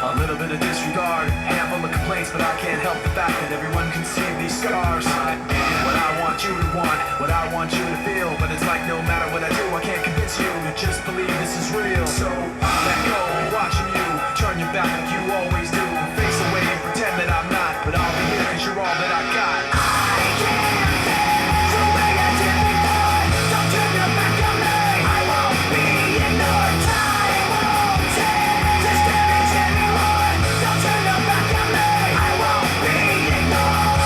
A little bit of disregard, handful of complaints, but I can't help the fact that everyone can see these scars. I am what I want you to want, what I want you to feel, but it's like no matter what I do, I can't convince you to just believe this is real. So I let go, watching you turn your back like you always do, face away and pretend that I'm not, but I'll be here 'cause you're all that I got. I can't stand the way I did before. Don't turn your back on me. I won't be ignored. Time won't take this damage anymore. Don't turn your back on me. I won't be ignored.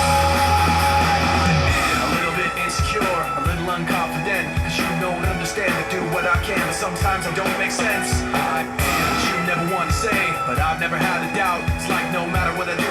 I'm a little bit insecure, a little unconfident, 'cause you don't understand. I do what I can, but sometimes I don't make sense. I am what you never want to say, but I've never had a doubt. It's like no matter what I do,